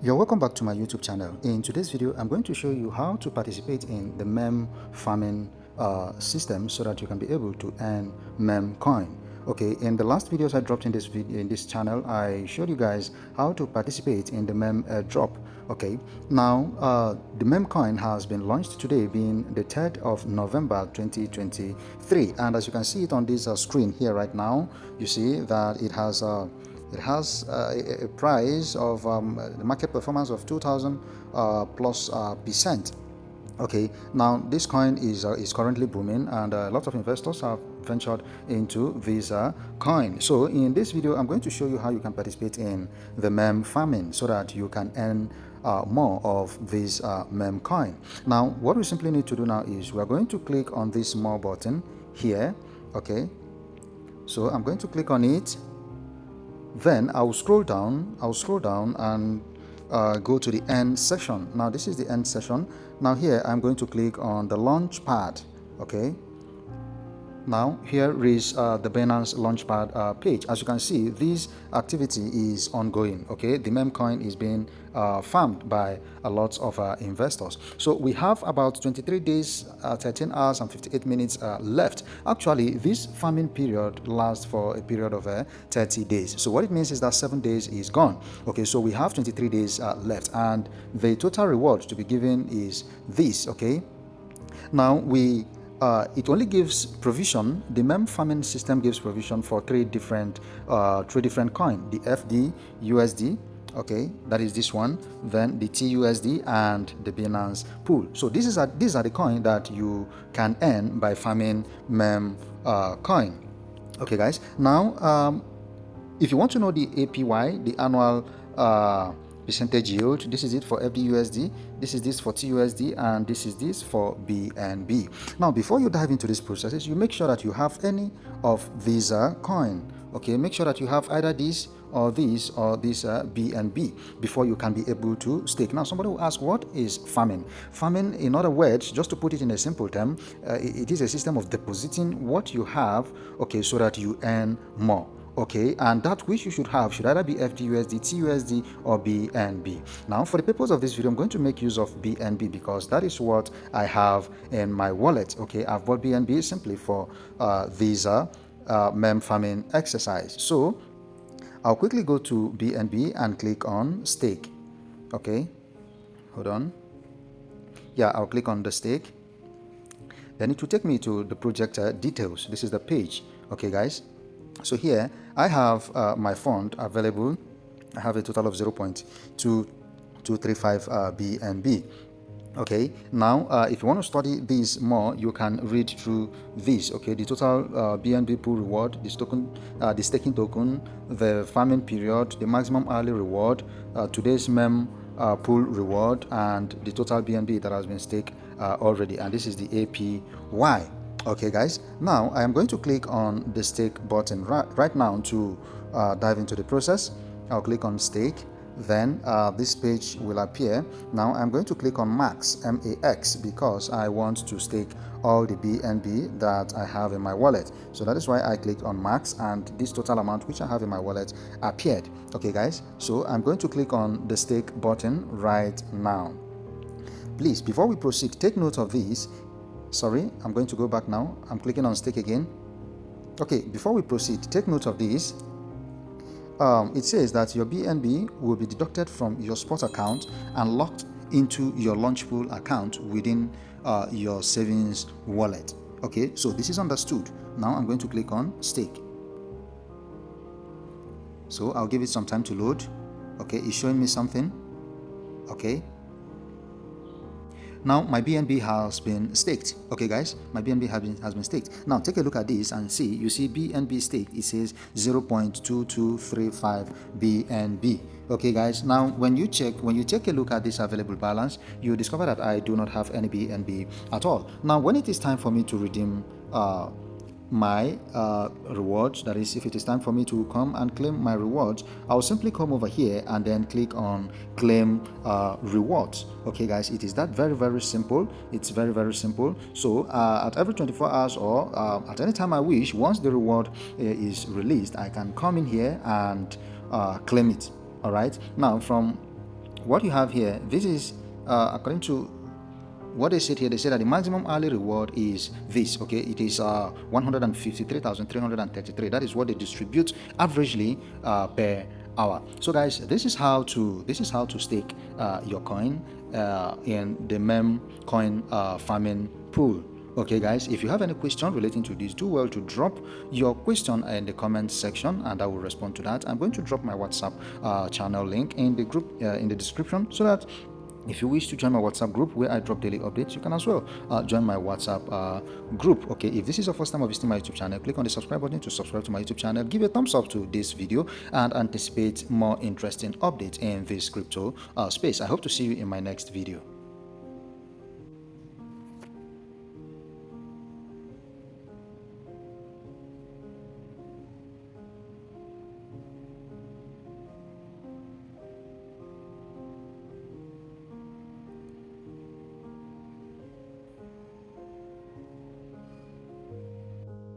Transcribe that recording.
You're welcome back to my YouTube channel. In today's video, I'm going to show you how to participate in the meme farming system so that you can be able to earn MemeCoin. Okay, in the last videos I dropped in this channel, I showed you guys how to participate in the meme drop. Okay, now the MemeCoin has been launched today, being the 3rd of November 2023, and as you can see it on this screen here right now, you see that it has a price of the market performance of 2000 plus percent. Okay, now this coin is currently booming, and a lot of investors have ventured into this coin. So in this video, I'm going to show you how you can participate in the meme farming so that you can earn more of this meme coin. Now, what we simply need to do now is we are going to click on this more button here. Okay, so I'm going to click on it. Then I'll scroll down and go to the end section. Now this is the end section. Now here I'm going to click on the Launchpad. Okay, now here is the Binance Launchpad page. As you can see, this activity is ongoing. Okay, the MemeCoin is being farmed by a lot of investors. So we have about 23 days, 13 hours and 58 minutes left. Actually, this farming period lasts for a period of 30 days. So what it means is that 7 days is gone. Okay, so we have 23 days left, and the total reward to be given is this. Okay, now it only gives provision. The meme farming system gives provision for three different coins: the FDUSD, okay, that is this one, then the TUSD, and the Binance pool. So these are the coins that you can earn by farming meme coin. Okay, guys. Now, if you want to know the APY, the annual percentage yield, this is it for FDUSD, this is this for TUSD, and this is this for BNB. Now, before you dive into these processes, you make sure that you have any of these coin. Okay, make sure that you have either this or this BNB before you can be able to stake. Now, somebody will ask, what is farming? Farming, in other words, just to put it in a simple term, it is a system of depositing what you have, okay, so that you earn more. Okay, and that which you should have should either be FDUSD, TUSD, or BNB. Now, for the purpose of this video, I'm going to make use of BNB because that is what I have in my wallet. Okay, I've bought BNB simply for this meme farming exercise. So I'll quickly go to BNB and click on stake. Okay, hold on. Yeah, I'll click on the stake. Then it will take me to the project details. This is the page. Okay, guys. So here I have my fund available. I have a total of 0.2235 BNB. Okay, now if you want to study this more, you can read through this. Okay, the total BNB pool reward, this token, the staking token, the farming period, the maximum hourly reward, today's meme pool reward, and the total BNB that has been staked already, and this is the APY. Okay, guys, now I am going to click on the stake button right now to dive into the process. I'll click on stake. Then this page will appear. Now I'm going to click on max, MAX, because I want to stake all the BNB that I have in my wallet. So that is why I clicked on max, and this total amount which I have in my wallet appeared. Okay, guys, so I'm going to click on the stake button right now. Please, before we proceed, take note of this. Sorry, I'm going to go back now. I'm clicking on stake again. Okay, before we proceed, take note of this. It says that your BNB will be deducted from your spot account and locked into your Launchpool account within your savings wallet. Okay, so this is understood. Now I'm going to click on stake. So I'll give it some time to load. Okay, it's showing me something. Okay. Now my BNB has been staked. Okay, guys, my BNB has been staked. Now take a look at this and see. You see BNB staked. It says 0.2235 BNB. Okay, guys. Now when you take a look at this available balance, you discover that I do not have any BNB at all. Now when it is time for me to redeem my rewards, that is, if it is time for me to come and claim my rewards, I'll simply come over here and then click on claim rewards. Okay, guys, it is that very simple. It's very simple. So at every 24 hours or at any time I wish, once the reward is released, I can come in here and claim it. All right, now from what you have here, this is according to what they said here. They said that the maximum hourly reward is this. Okay, it is 153,333. That is what they distribute averagely per hour. So guys, this is how to stake your coin in the MemeCoin farming pool. Okay guys, if you have any question relating to this, do well to drop your question in the comment section and I will respond to that. I'm going to drop my WhatsApp channel link in the group in the description, so that if you wish to join my WhatsApp group where I drop daily updates, you can as well join my WhatsApp group. Okay, if this is your first time visiting my YouTube channel, click on the subscribe button to subscribe to my YouTube channel. Give a thumbs up to this video and anticipate more interesting updates in this crypto space. I hope to see you in my next video.